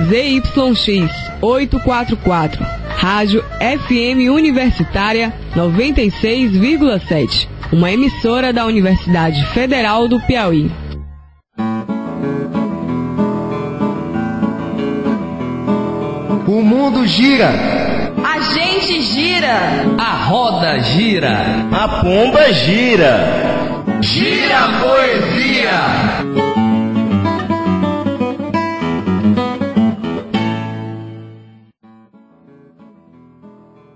ZYX 844, Rádio FM Universitária 96,7, uma emissora da Universidade Federal do Piauí. O mundo gira. A gente gira. A roda gira. A pomba gira. Gira a poesia.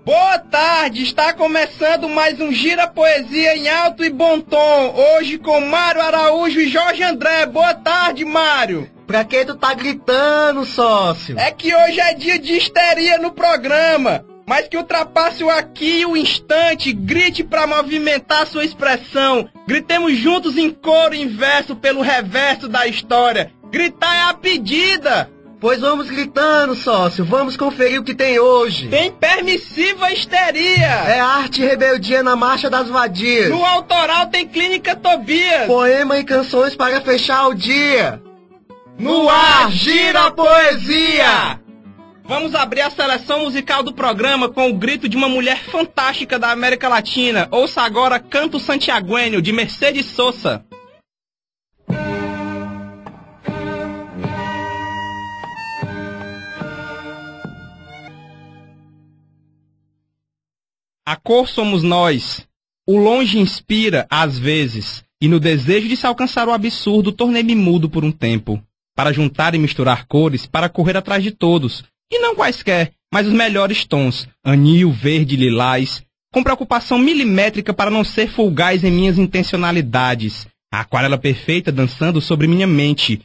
Boa tarde, está começando mais um Gira Poesia em alto e bom tom, hoje com Mário Araújo e Jorge André. Boa tarde, Mário. Pra que tu tá gritando, sócio? É que hoje é dia de histeria no programa, mas que ultrapasse o aqui e o instante, grite pra movimentar sua expressão. Gritemos juntos em coro em verso pelo reverso da história. Gritar é a pedida. Pois vamos gritando, sócio. Vamos conferir o que tem hoje. Tem permissiva histeria. É arte e rebeldia na marcha das vadias. No autoral tem clínica Tobias. Poema e canções para fechar o dia. No ar, gira a poesia. Vamos abrir a seleção musical do programa com o grito de uma mulher fantástica da América Latina. Ouça agora Canto Santiaguenho, de Mercedes Sosa. A cor somos nós. O longe inspira, às vezes, e no desejo de se alcançar o absurdo, tornei-me mudo por um tempo, para juntar e misturar cores, para correr atrás de todos, e não quaisquer, mas os melhores tons, anil, verde, lilás, com preocupação milimétrica para não ser fulgaz em minhas intencionalidades, a aquarela perfeita dançando sobre minha mente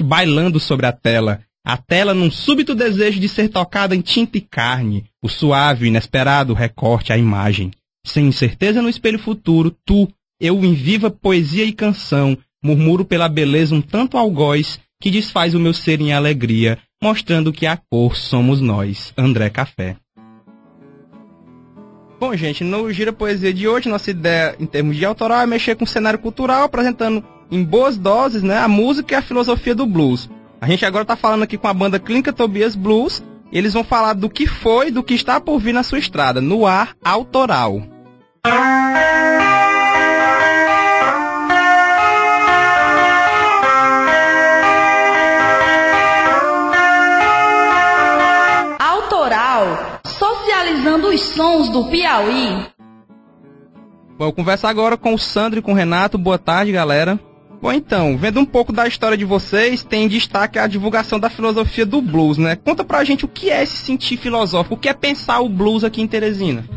bailando sobre a tela num súbito desejo de ser tocada em tinta e carne, o suave, inesperado recorte à imagem. Sem incerteza no espelho futuro, eu em viva poesia e canção, murmuro pela beleza um tanto algoz, que desfaz o meu ser em alegria, mostrando que a cor somos nós. André Café. Bom, gente, no Gira Poesia de hoje, nossa ideia em termos de autoral é mexer com o cenário cultural, apresentando em boas doses, né, a música e a filosofia do blues. A gente agora está falando aqui com a banda Clínica Tobias Blues. Eles vão falar do que foi, do que está por vir na sua estrada, no ar autoral. Autoral, socializando os sons do Piauí. Bom, eu converso agora com o Sandro e com o Renato. Boa tarde, galera. Bom, então, vendo um pouco da história de vocês, tem em destaque a divulgação da filosofia do blues, né? Conta pra gente o que é esse sentir filosófico, o que é pensar o blues aqui em Teresina?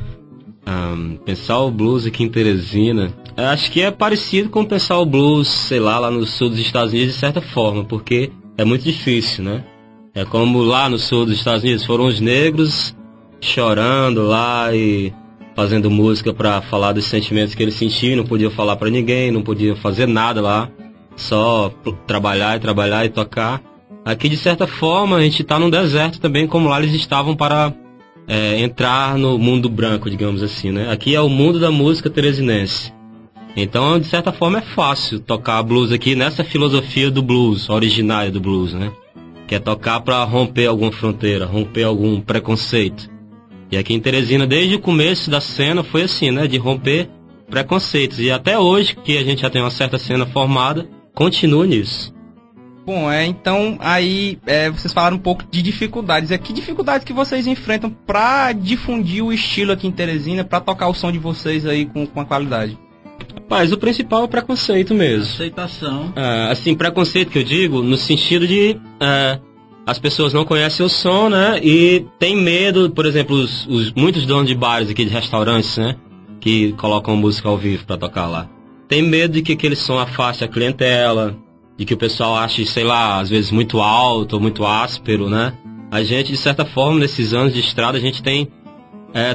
Pensar o blues aqui em Teresina, acho que é parecido com pensar o blues, sei lá no sul dos Estados Unidos, de certa forma, porque é muito difícil, né? É como lá no sul dos Estados Unidos foram os negros chorando lá e fazendo música pra falar dos sentimentos que eles sentiam, não podiam falar pra ninguém, não podiam fazer nada lá, só trabalhar e tocar. Aqui, de certa forma, a gente tá num deserto também, como lá eles estavam para entrar no mundo branco, digamos assim, né? Aqui é o mundo da música teresinense. Então, de certa forma, é fácil tocar blues aqui nessa filosofia do blues, originária do blues, né? Que é tocar pra romper alguma fronteira, romper algum preconceito. E aqui em Teresina, desde o começo da cena, foi assim, né? De romper preconceitos. E até hoje, que a gente já tem uma certa cena formada, continua nisso. Bom, então, aí, vocês falaram um pouco de dificuldades. Que dificuldades que vocês enfrentam pra difundir o estilo aqui em Teresina, pra tocar o som de vocês aí com a qualidade? Rapaz, o principal é o preconceito mesmo. Aceitação. Assim, preconceito que eu digo, no sentido de... as pessoas não conhecem o som, né? E tem medo, por exemplo, muitos donos de bares aqui, de restaurantes, né? Que colocam música ao vivo pra tocar lá. Tem medo de que aquele som afaste a clientela, de que o pessoal ache, sei lá, às vezes muito alto ou muito áspero, né? A gente, de certa forma, nesses anos de estrada, a gente tem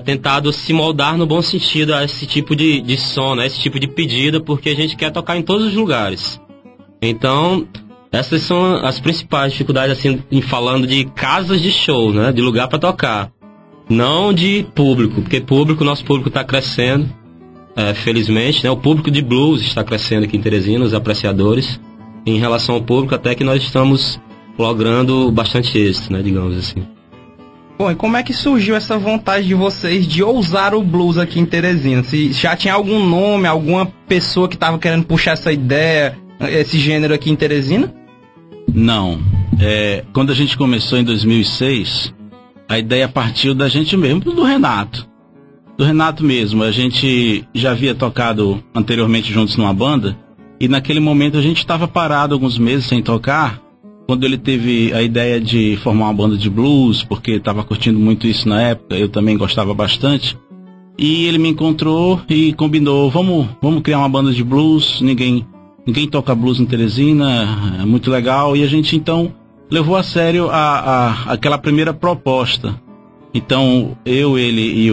tentado se moldar no bom sentido a esse tipo de som, né? Esse tipo de pedido, porque a gente quer tocar em todos os lugares. Então... essas são as principais dificuldades, assim, em falando de casas de show, né? De lugar para tocar. Não de público, porque nosso público está crescendo, felizmente, né? O público de blues está crescendo aqui em Teresina, os apreciadores. Em relação ao público, até que nós estamos logrando bastante êxito, né, digamos assim. Bom, e como é que surgiu essa vontade de vocês de ousar o blues aqui em Teresina? Se já tinha algum nome, alguma pessoa que estava querendo puxar essa ideia, esse gênero aqui em Teresina? Não. Quando a gente começou em 2006, a ideia partiu da gente mesmo, do Renato. Do Renato mesmo. A gente já havia tocado anteriormente juntos numa banda, e naquele momento a gente estava parado alguns meses sem tocar, quando ele teve a ideia de formar uma banda de blues, porque estava curtindo muito isso na época, eu também gostava bastante. E ele me encontrou e combinou, vamos criar uma banda de blues, ninguém toca blues em Teresina, é muito legal. E a gente então levou a sério aquela primeira proposta. Então eu, ele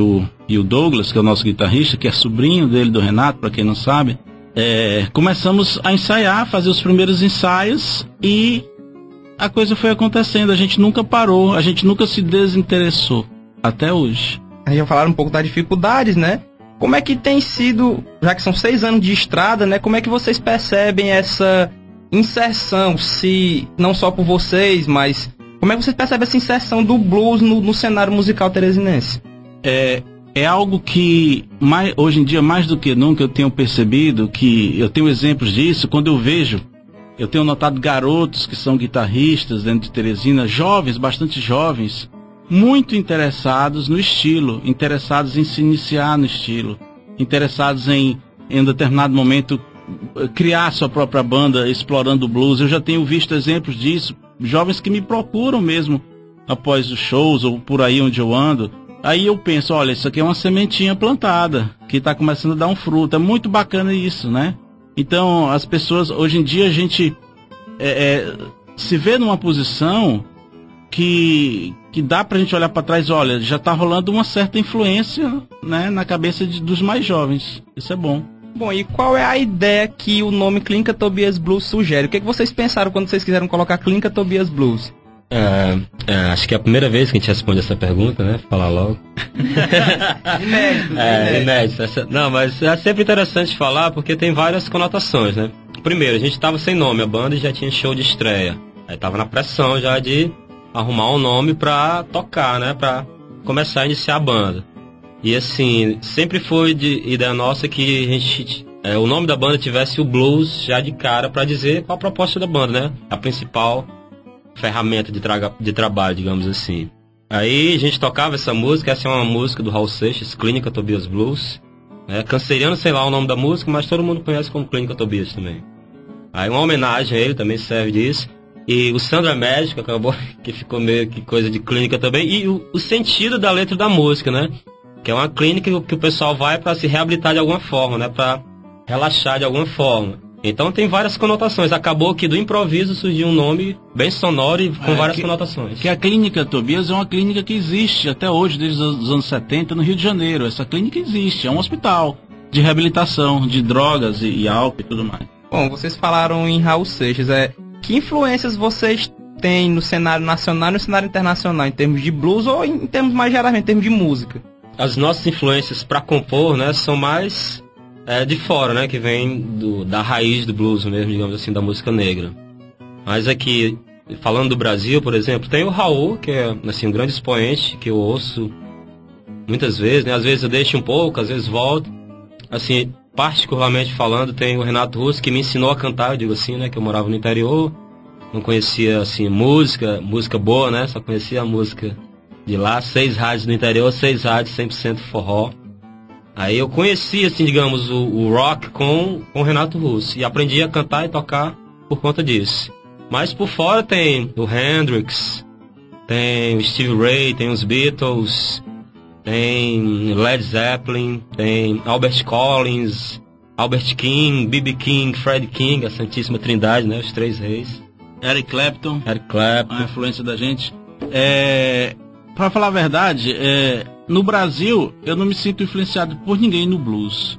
e o Douglas, que é o nosso guitarrista, que é sobrinho dele, do Renato, para quem não sabe, começamos a ensaiar, fazer os primeiros ensaios, e a coisa foi acontecendo. A gente nunca parou, a gente nunca se desinteressou, até hoje. A gente já falaram um pouco das dificuldades, né? Como é que tem sido, já que são 6 anos de estrada, né? Como é que vocês percebem essa inserção, se não só por vocês, mas como é que vocês percebem essa inserção do blues no cenário musical teresinense? É algo que, hoje em dia, mais do que nunca, eu tenho percebido, que eu tenho exemplos disso, quando eu tenho notado garotos que são guitarristas dentro de Teresina, jovens, bastante jovens, muito interessados no estilo, interessados em se iniciar no estilo, interessados em um determinado momento, criar sua própria banda, explorando o blues. Eu já tenho visto exemplos disso, jovens que me procuram mesmo após os shows ou por aí onde eu ando. Aí eu penso, olha, isso aqui é uma sementinha plantada, que está começando a dar um fruto. É muito bacana isso, né? Então, as pessoas, hoje em dia, a gente se vê numa posição que dá pra gente olhar para trás, olha, já tá rolando uma certa influência, né, na cabeça dos mais jovens. Isso é bom. Bom, e qual é a ideia que o nome Clínica Tobias Blues sugere? O que vocês pensaram quando vocês quiseram colocar Clínica Tobias Blues? Acho que é a primeira vez que a gente responde essa pergunta, né? Falar logo. Inédito. Não, mas é sempre interessante falar porque tem várias conotações, né? Primeiro, a gente estava sem nome, a banda já tinha show de estreia. Aí tava na pressão já de arrumar um nome pra tocar, né? Pra começar a iniciar a banda. E assim, sempre foi de ideia nossa que a gente, o nome da banda tivesse o blues já de cara pra dizer qual a proposta da banda, né? A principal ferramenta de trabalho, digamos assim. Aí a gente tocava essa música, essa é uma música do Raul Seixas, Clínica Tobias Blues. Canceriano, sei lá o nome da música, mas todo mundo conhece como Clínica Tobias também. Aí uma homenagem a ele também serve disso. E o Sandro é médico, acabou que ficou meio que coisa de clínica também. E o sentido da letra da música, né? Que é uma clínica que o pessoal vai para se reabilitar de alguma forma, né? Para relaxar de alguma forma. Então tem várias conotações. Acabou que do improviso surgiu um nome bem sonoro e com várias conotações. Que a Clínica Tobias é uma clínica que existe até hoje, desde os anos 70, no Rio de Janeiro. Essa clínica existe, é um hospital de reabilitação de drogas e álcool e tudo mais. Bom, vocês falaram em Raul Seixas. Que influências vocês têm no cenário nacional e no cenário internacional, em termos de blues ou em termos mais geralmente, em termos de música? As nossas influências para compor, né, são mais de fora, né, que vem da raiz do blues mesmo, digamos assim, da música negra. Mas aqui, falando do Brasil, por exemplo, tem o Raul, que é assim, um grande expoente, que eu ouço muitas vezes, né, às vezes eu deixo um pouco, às vezes volto. Assim, particularmente falando, tem o Renato Russo, que me ensinou a cantar, eu digo assim, né, que eu morava no interior, não conhecia, assim, música boa, né, só conhecia a música de lá, 6 rádios no interior, 6 rádios, 100% forró. Aí eu conheci, assim, digamos, o rock com o Renato Russo, e aprendi a cantar e tocar por conta disso. Mas por fora tem o Hendrix, tem o Stevie Ray, tem os Beatles, tem Led Zeppelin, tem Albert Collins, Albert King, B.B. King, Freddie King, a Santíssima Trindade, né, os 3 reis. Eric Clapton, a influência da gente. Pra falar a verdade, no Brasil, eu não me sinto influenciado por ninguém no blues.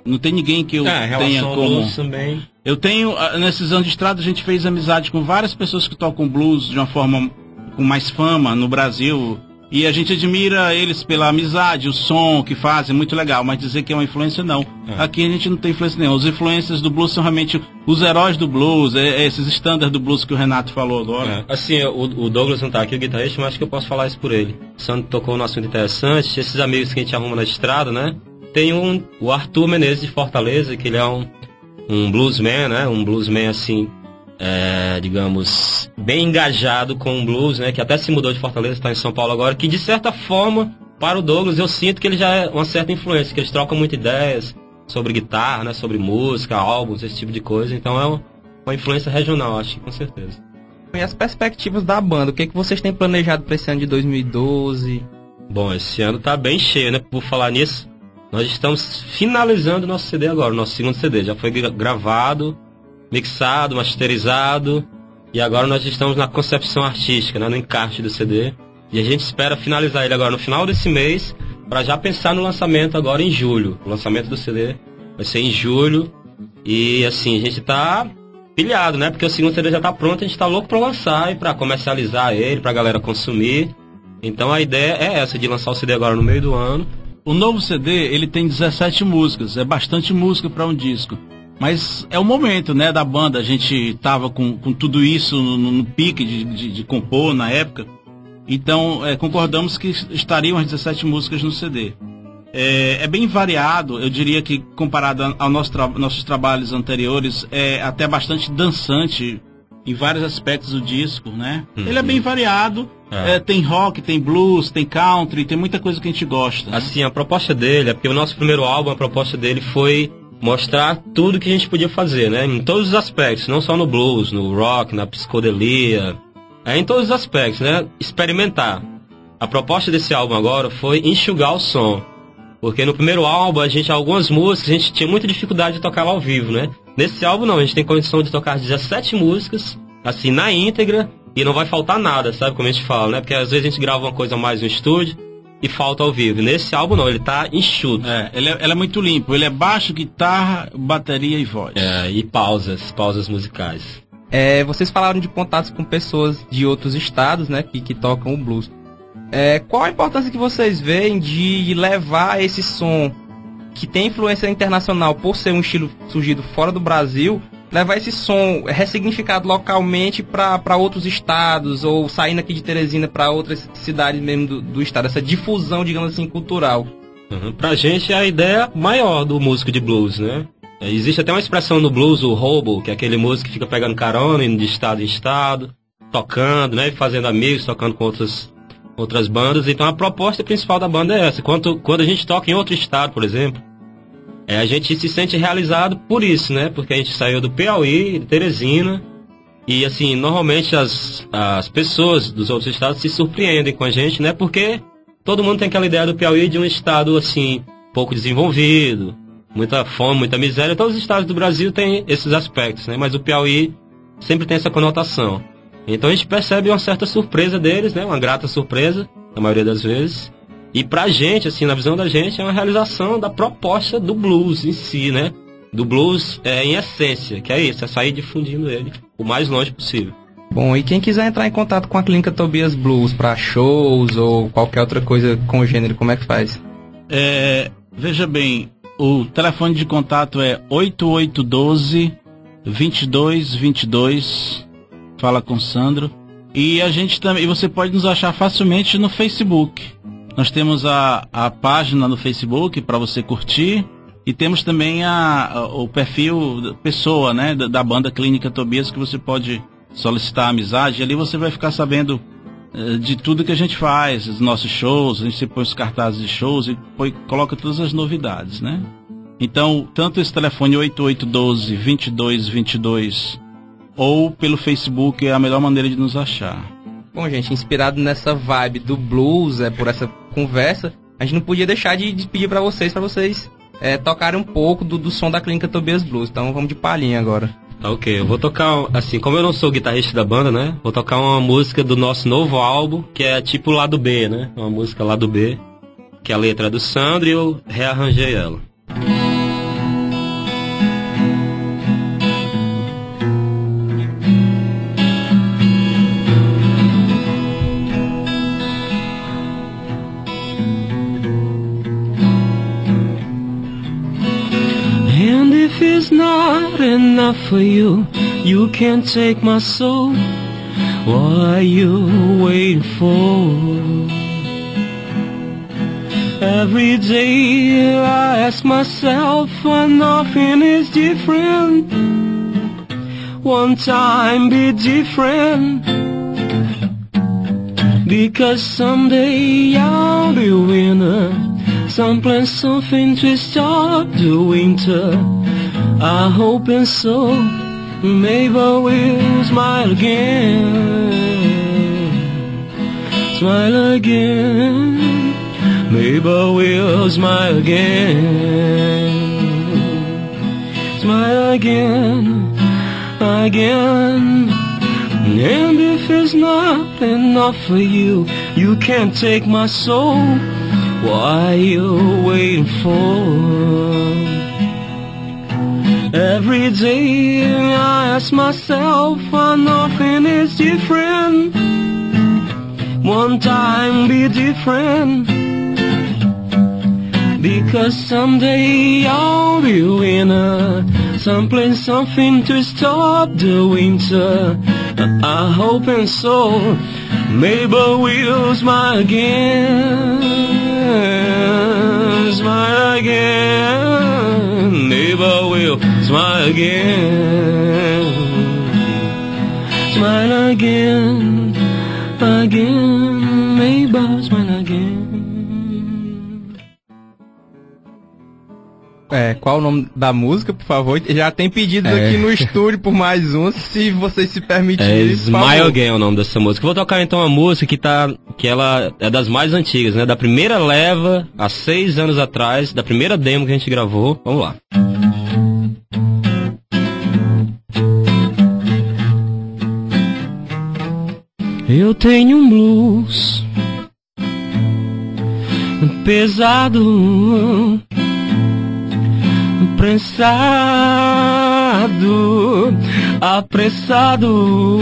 Não tem ninguém que eu tenha como... Blues também. Eu tenho, nesses anos de estrada, a gente fez amizade com várias pessoas que tocam blues de uma forma com mais fama no Brasil. E a gente admira eles pela amizade, o som que fazem, muito legal, mas dizer que é uma influência, não. Aqui a gente não tem influência nenhuma. Os influências do blues são realmente os heróis do blues, esses standards do blues que o Renato falou agora. Assim, o Douglas não tá aqui, o guitarrista, mas acho que eu posso falar isso por ele. O Sandro tocou num assunto interessante, esses amigos que a gente arruma na estrada, né? Tem o Arthur Menezes de Fortaleza, que ele é um bluesman, né? Um bluesman, assim, digamos, bem engajado com o blues, né? Que até se mudou de Fortaleza, está em São Paulo agora, que de certa forma, para o Douglas, eu sinto que ele já é uma certa influência, que eles trocam muitas ideias sobre guitarra, né? Sobre música, álbuns, esse tipo de coisa. Então é uma influência regional, acho que com certeza. E as perspectivas da banda, o que vocês têm planejado para esse ano de 2012? Bom, esse ano tá bem cheio, né? Por falar nisso, nós estamos finalizando o nosso CD agora, o nosso segundo CD. Já foi gravado, mixado, masterizado, e agora nós estamos na concepção artística, né, no encarte do CD, e a gente espera finalizar ele agora no final desse mês, para já pensar no lançamento agora em julho. O lançamento do CD vai ser em julho, e assim, a gente tá pilhado, né, porque o segundo CD já tá pronto, a gente tá louco para lançar e para comercializar ele, pra galera consumir. Então a ideia é essa, de lançar o CD agora no meio do ano. O novo CD, ele tem 17 músicas, é bastante música para um disco. Mas é o momento, né, da banda. A gente tava com tudo isso no pique de compor na época. Então, concordamos que estariam as 17 músicas no CD. É bem variado, eu diria que comparado aos nossos trabalhos anteriores, é até bastante dançante em vários aspectos do disco, né? Ele é bem variado, tem rock, tem blues, tem country, tem muita coisa que a gente gosta. Né? Assim, a proposta dele, porque o nosso primeiro álbum, a proposta dele foi mostrar tudo que a gente podia fazer, né? Em todos os aspectos, não só no blues, no rock, na psicodelia, em todos os aspectos, né? Experimentar. A proposta desse álbum agora foi enxugar o som, porque no primeiro álbum, algumas músicas, a gente tinha muita dificuldade de tocar lá ao vivo, né? Nesse álbum não, a gente tem condição de tocar 17 músicas, assim, na íntegra, e não vai faltar nada, sabe? Como a gente fala, né? Porque às vezes a gente grava uma coisa mais no estúdio e falta ao vivo. Nesse álbum não, ele tá enxuto. Ele é muito limpo, ele é baixo, guitarra, bateria e voz. E pausas musicais. Vocês falaram de contatos com pessoas de outros estados, né, que tocam o blues. Qual a importância que vocês veem de levar esse som que tem influência internacional por ser um estilo surgido fora do Brasil, levar esse som ressignificado localmente para outros estados, ou saindo aqui de Teresina para outras cidades mesmo do estado, essa difusão, digamos assim, cultural? Pra gente é a ideia maior do músico de blues, né? Existe até uma expressão no blues, o hobo, que é aquele músico que fica pegando carona, indo de estado em estado, tocando, né? Fazendo amigos, tocando com outras bandas. Então a proposta principal da banda é essa. Quando a gente toca em outro estado, por exemplo, a gente se sente realizado por isso, né? Porque a gente saiu do Piauí, de Teresina, e assim, normalmente as pessoas dos outros estados se surpreendem com a gente, né? Porque todo mundo tem aquela ideia do Piauí de um estado, assim, pouco desenvolvido, muita fome, muita miséria. Todos os estados do Brasil têm esses aspectos, né? Mas o Piauí sempre tem essa conotação. Então a gente percebe uma certa surpresa deles, né? Uma grata surpresa, na maioria das vezes. E pra gente, assim, na visão da gente, é uma realização da proposta do blues em si, né? Do blues em essência, que é isso, é sair difundindo ele o mais longe possível. Bom, e quem quiser entrar em contato com a Clínica Tobias Blues para shows ou qualquer outra coisa com o gênero, como é que faz? Veja bem, o telefone de contato é 8812-2222, fala com o Sandro. E a gente também, você pode nos achar facilmente no Facebook. Nós temos a página no Facebook para você curtir, e temos também o perfil pessoa, né, da banda Clínica Tobias, que você pode solicitar amizade, e ali você vai ficar sabendo de tudo que a gente faz, os nossos shows, a gente põe os cartazes de shows e coloca todas as novidades, né? Então, tanto esse telefone 8812-2222 ou pelo Facebook é a melhor maneira de nos achar. Bom, gente, inspirado nessa vibe do blues, por essa conversa, a gente não podia deixar de pedir para vocês tocarem um pouco do som da Clínica Tobias Blues. Então vamos de palhinha agora. Tá, ok, eu vou tocar, assim, como eu não sou guitarrista da banda, né, vou tocar uma música do nosso novo álbum, que é tipo lado B, né, uma música lado B, que a letra é do Sandro e eu rearranjei ela. enough for you. You can't take my soul. What are you waiting for? Every day I ask myself why nothing is different. One time be different, because someday I'll be a winner. Some plan something to stop the winter. I hope and so, maybe we'll smile again. Smile again. Maybe we'll smile again. Smile again, again. And if it's not enough for you, you can't take my soul. What are you waiting for? Every day I ask myself why nothing is different. One time be different, because someday I'll be a winner. Someplace, something to stop the winter. I hope and so, maybe we'll smile again. Smile again. Maybe we'll smile again. Smile again. Again. Maybe I'll smile again. Qual o nome da música, por favor? Já tem pedidos aqui no estúdio por mais um, se vocês se permitirem. Smile Again é o nome dessa música. Vou tocar então uma música que ela é das mais antigas, né? Da primeira leva, há 6 anos atrás, da primeira demo que a gente gravou. Vamos lá. Eu tenho um blues pesado, prensado, apressado.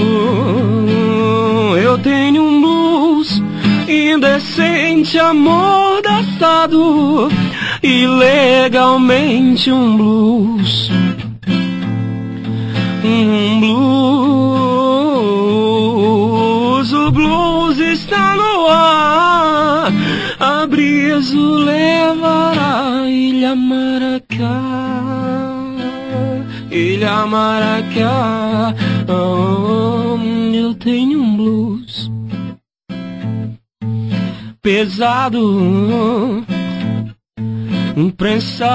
Eu tenho um blues indecente, amordaçado, ilegalmente um blues. Um blues, o blues está no ar. A brisa levará a Ilha Maracá, Ilha Maracá. Oh, eu tenho um blues pesado, prensado,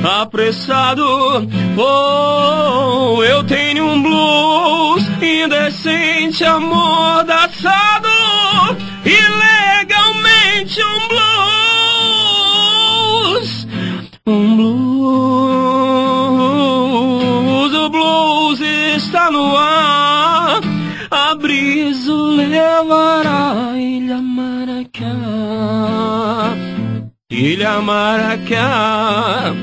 apressado. Oh, eu tenho um blues indecente, amordaçado, ilegalmente um blues. Um blues, o blues está no ar. A brisa levará a Ilha Maracá, Ilha Maracá.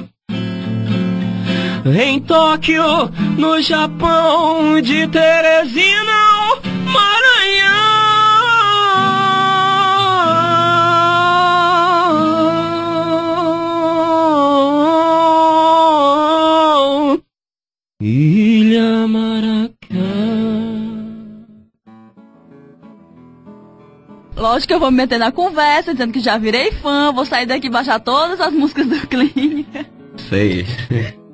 Em Tóquio, no Japão, de Teresina ao Maranhão, Ilha Maracá. Lógico que eu vou me meter na conversa, dizendo que já virei fã, vou sair daqui e baixar todas as músicas do Clínica. Sei.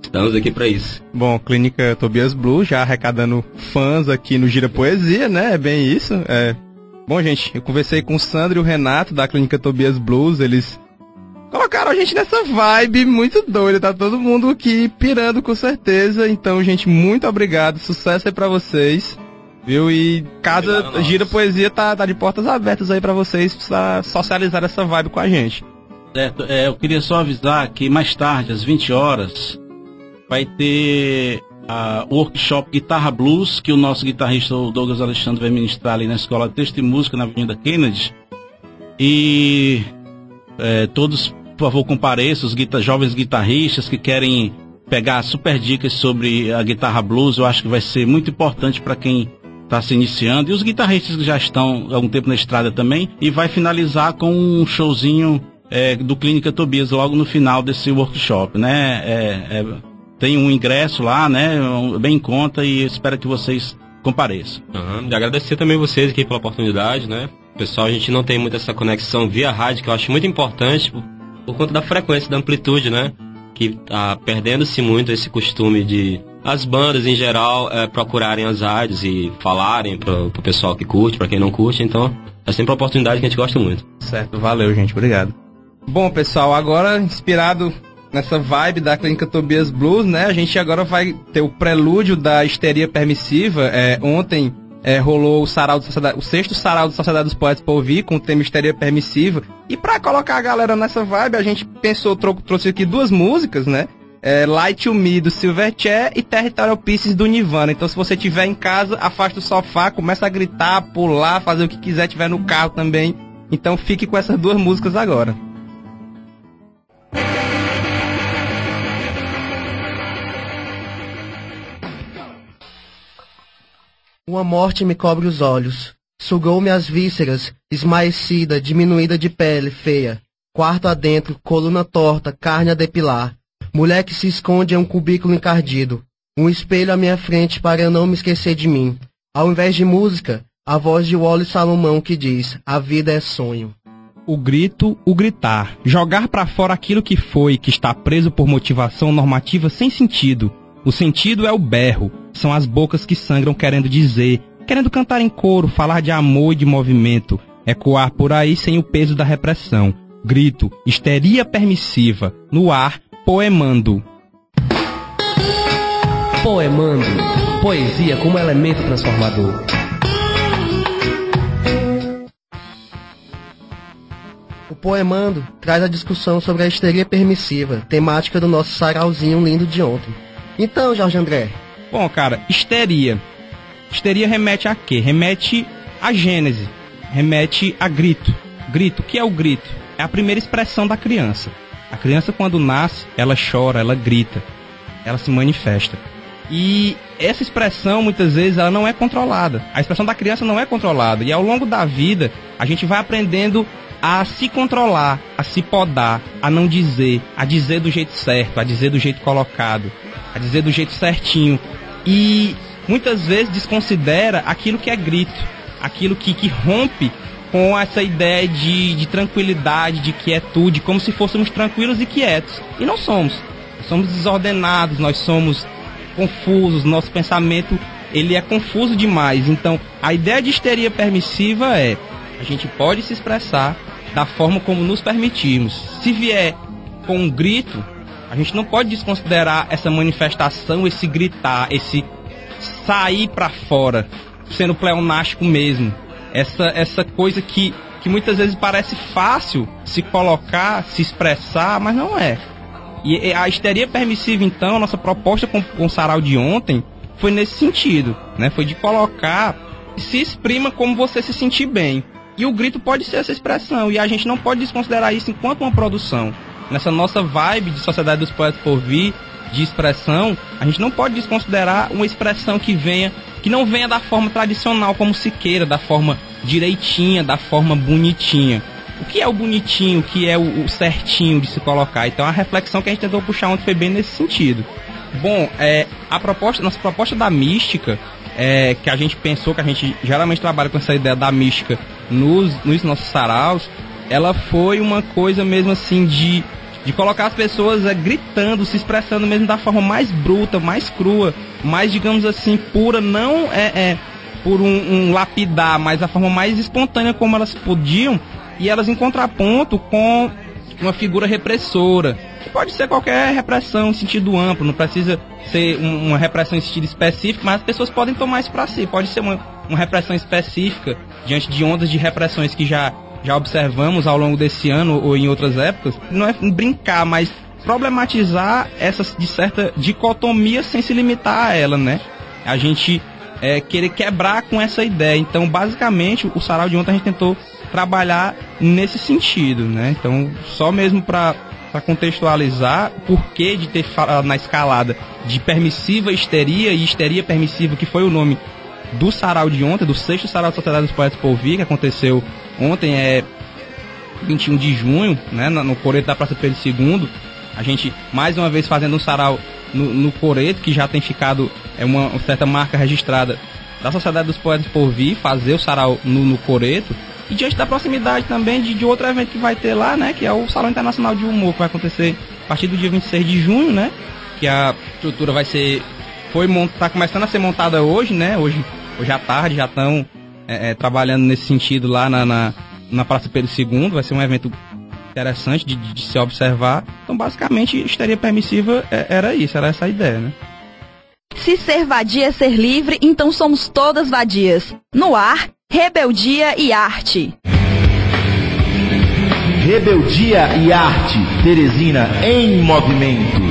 Estamos aqui pra isso. Bom, Clínica Tobias Blues já arrecadando fãs aqui no Gira Poesia, né? É bem isso. Bom, gente, eu conversei com o Sandro e o Renato da Clínica Tobias Blues. Eles colocaram a gente nessa vibe muito doida. Tá todo mundo aqui pirando com certeza. Então, gente, muito obrigado. Sucesso aí pra vocês. Viu? E cada Gira Poesia tá de portas abertas aí pra vocês pra socializar essa vibe com a gente. Certo, eu queria só avisar que mais tarde, às 20 horas, vai ter o workshop Guitarra Blues, que o nosso guitarrista, o Douglas Alexandre, vai ministrar ali na Escola de Texto e Música, na Avenida Kennedy. E todos, por favor, compareçam, os jovens guitarristas que querem pegar super dicas sobre a guitarra blues. Eu acho que vai ser muito importante para quem está se iniciando, e os guitarristas que já estão há algum tempo na estrada também. E vai finalizar com um showzinho do Clínica Tobias logo no final desse workshop, né? Tem um ingresso lá, né? Bem em conta, e espero que vocês compareçam. E agradecer também vocês aqui pela oportunidade, né? Pessoal, a gente não tem muito essa conexão via rádio, que eu acho muito importante por conta da frequência, da amplitude, né? Que tá perdendo-se muito esse costume de as bandas em geral procurarem as rádios e falarem pro pessoal que curte, pra quem não curte. Então é sempre uma oportunidade que a gente gosta muito. Certo, valeu, gente, obrigado. Bom, pessoal, agora inspirado nessa vibe da Clínica Tobias Blues, né? A gente agora vai ter o prelúdio da histeria permissiva. Ontem rolou o sexto sarau da Sociedade dos Poetas para ouvir, com o tema histeria permissiva. E pra colocar a galera nessa vibe, a gente pensou, trouxe aqui duas músicas, né? Light to Me, do Silverchair, e Territorial Pieces, do Nirvana. Então, se você estiver em casa, afasta o sofá, começa a gritar, pular, fazer o que quiser, estiver no carro também. Então, fique com essas duas músicas agora. Uma morte me cobre os olhos, sugou-me as vísceras, esmaecida, diminuída de pele, feia. Quarto adentro, coluna torta, carne a depilar. Mulher que se esconde em um cubículo encardido. Um espelho à minha frente para eu não me esquecer de mim. Ao invés de música, a voz de Wally Salomão que diz: a vida é sonho. O grito, o gritar. Jogar pra fora aquilo que foi, que está preso por motivação normativa sem sentido. O sentido é o berro. São as bocas que sangram querendo dizer, querendo cantar em coro, falar de amor e de movimento. Ecoar por aí sem o peso da repressão. Grito, histeria permissiva. No ar, poemando. Poemando. Poesia como elemento transformador. O Poemando traz a discussão sobre a histeria permissiva, temática do nosso sarauzinho lindo de ontem. Então, Jorge André. Bom, cara, histeria. Histeria remete a quê? Remete à gênese. Remete a grito. Grito, o que é o grito? É a primeira expressão da criança. A criança, quando nasce, ela chora, ela grita, ela se manifesta. E essa expressão, muitas vezes, ela não é controlada. A expressão da criança não é controlada. E ao longo da vida, a gente vai aprendendo a se controlar, a se podar, a não dizer, a dizer do jeito certo, a dizer do jeito colocado, a dizer do jeito certinho. E muitas vezes desconsidera aquilo que é grito, aquilo que rompe com essa ideia de tranquilidade, de quietude, como se fôssemos tranquilos e quietos. E não somos. Nós somos desordenados, nós somos confusos, nosso pensamento ele é confuso demais. Então, a ideia de histeria permissiva é: a gente pode se expressar da forma como nos permitirmos. Se vier com um grito, a gente não pode desconsiderar essa manifestação, esse gritar, esse sair pra fora, sendo pleonástico mesmo. Essa coisa que muitas vezes parece fácil se colocar, se expressar, mas não é. E a histeria permissiva, então, a nossa proposta com o sarau de ontem foi nesse sentido, né? Foi de colocar, se exprima como você se sentir bem. E o grito pode ser essa expressão, e a gente não pode desconsiderar isso enquanto uma produção. Nessa nossa vibe de Sociedade dos Poetas por Vir, de expressão, a gente não pode desconsiderar uma expressão que não venha da forma tradicional como se queira, da forma direitinha, da forma bonitinha. O que é o bonitinho, o que é o certinho de se colocar? Então a reflexão que a gente tentou puxar ontem foi bem nesse sentido. Bom, nossa proposta da mística, que a gente pensou, que a gente geralmente trabalha com essa ideia da mística nos nossos saraus, ela foi uma coisa mesmo assim de colocar as pessoas gritando, se expressando mesmo da forma mais bruta, mais crua, mais, digamos assim, pura, não por um lapidar, mas da forma mais espontânea como elas podiam, e elas em contraponto com uma figura repressora, que pode ser qualquer repressão em sentido amplo, não precisa ser uma repressão em sentido específico, mas as pessoas podem tomar isso para si, pode ser uma repressão específica diante de ondas de repressões que já observamos ao longo desse ano ou em outras épocas. Não é brincar, mas problematizar essa de certa dicotomia sem se limitar a ela, né? A gente querer quebrar com essa ideia. Então, basicamente, o sarau de ontem a gente tentou trabalhar nesse sentido, né? Então, só mesmo para contextualizar o porquê de ter falado na escalada de permissiva histeria e histeria permissiva, que foi o nome do sarau de ontem, do sexto sarau da Sociedade dos Poetas por Vir, que aconteceu ontem, 21 de junho, né, no Coreto da Praça Pedro II. A gente, mais uma vez, fazendo um sarau no coreto, que já tem ficado uma certa marca registrada da Sociedade dos Poetas por vir fazer o sarau no coreto, e diante da proximidade também de outro evento que vai ter lá, né, que é o Salão Internacional de Humor, que vai acontecer a partir do dia 26 de junho, né, que a estrutura tá começando a ser montada hoje, né, hoje à tarde, já estão trabalhando nesse sentido lá na Praça Pedro II. Vai ser um evento interessante de se observar. Então, basicamente, histeria permissiva era essa a ideia, né? Se ser vadia é ser livre, então somos todas vadias. No ar, Rebeldia e Arte. Rebeldia e Arte, Teresina em movimento.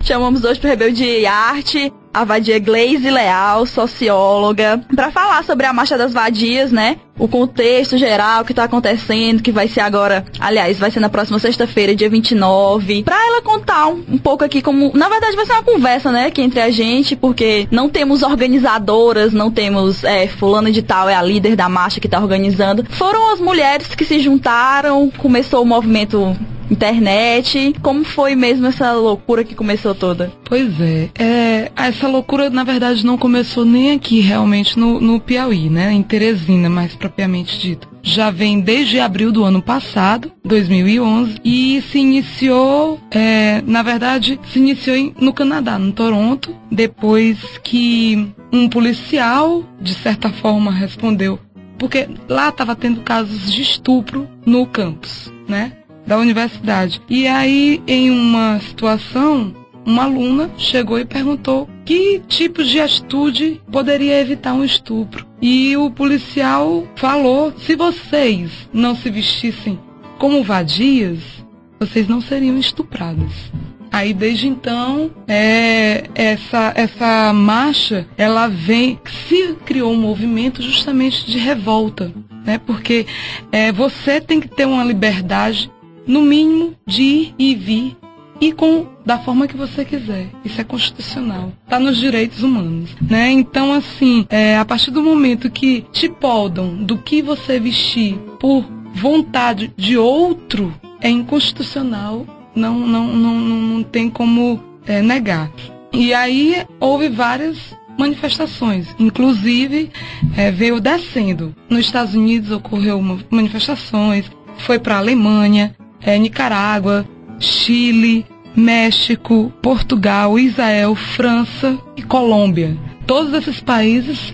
Chamamos hoje para Rebeldia e Arte a vadia Gleise Leal, socióloga, para falar sobre a Marcha das Vadias, né? O contexto geral que está acontecendo, que vai ser agora, aliás, vai ser na próxima sexta-feira, dia 29. Para ela contar um pouco aqui como, na verdade vai ser uma conversa, né, aqui entre a gente, porque não temos organizadoras, não temos fulana de tal é a líder da marcha que está organizando. Foram as mulheres que se juntaram, começou o movimento internet. Como foi mesmo essa loucura que começou toda? Pois essa loucura na verdade não começou nem aqui realmente no Piauí, né, em Teresina, mais propriamente dito. Já vem desde abril do ano passado, 2011, e se iniciou, no Canadá, no Toronto, depois que um policial, de certa forma, respondeu, porque lá estava tendo casos de estupro no campus, né, da universidade. E aí, em uma situação, uma aluna chegou e perguntou que tipos de atitude poderia evitar um estupro. E o policial falou, se vocês não se vestissem como vadias, vocês não seriam estupradas. Aí, desde então, essa marcha, ela se criou um movimento justamente de revolta, né? Porque você tem que ter uma liberdade, no mínimo, de ir e vir, e da forma que você quiser. Isso é constitucional. Está nos direitos humanos, né? Então, assim, a partir do momento que te podam do que você vestir por vontade de outro, é inconstitucional. Não tem como negar. E aí, houve várias manifestações. Inclusive, veio descendo. Nos Estados Unidos ocorreu manifestações. Foi para a Alemanha, Nicarágua, Chile, México, Portugal, Israel, França e Colômbia. Todos esses países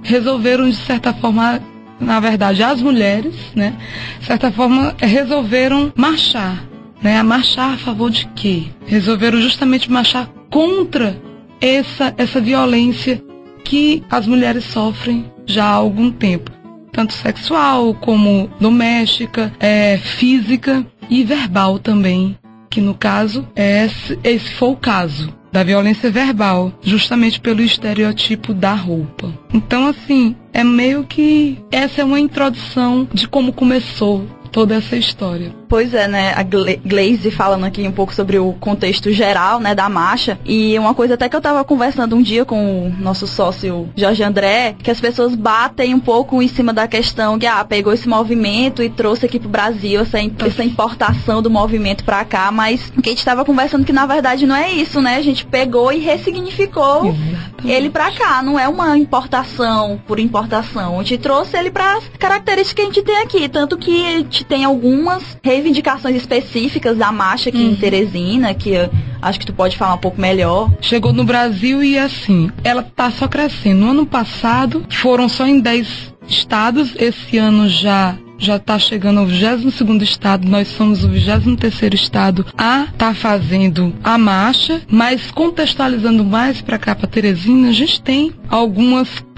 resolveram, de certa forma, na verdade, as mulheres, né, de certa forma, resolveram marchar. Né, marchar a favor de quê? Resolveram justamente marchar contra essa violência que as mulheres sofrem já há algum tempo. Tanto sexual como doméstica, física e verbal também, que no caso, esse foi o caso da violência verbal, justamente pelo estereotipo da roupa. Então, assim, é meio que essa é uma introdução de como começou toda essa história. Pois é, né, a Gleise falando aqui um pouco sobre o contexto geral, né, da marcha, e uma coisa até que eu tava conversando um dia com o nosso sócio Jorge André, que as pessoas batem um pouco em cima da questão que, pegou esse movimento e trouxe aqui pro Brasil, essa importação do movimento pra cá, mas o que a gente tava conversando que na verdade não é isso, né, a gente pegou e ressignificou ele pra cá, não é uma importação por importação, a gente trouxe ele pras características que a gente tem aqui, tanto que a gente tem algumas reivindicações específicas da marcha aqui em Teresina, que eu acho que tu pode falar um pouco melhor. Chegou no Brasil e assim, ela tá só crescendo. No ano passado foram só em 10 estados, esse ano já está chegando ao 22º estado, nós somos o 23º estado a estar fazendo a marcha, mas contextualizando mais para cá, para Teresina, a gente tem algumas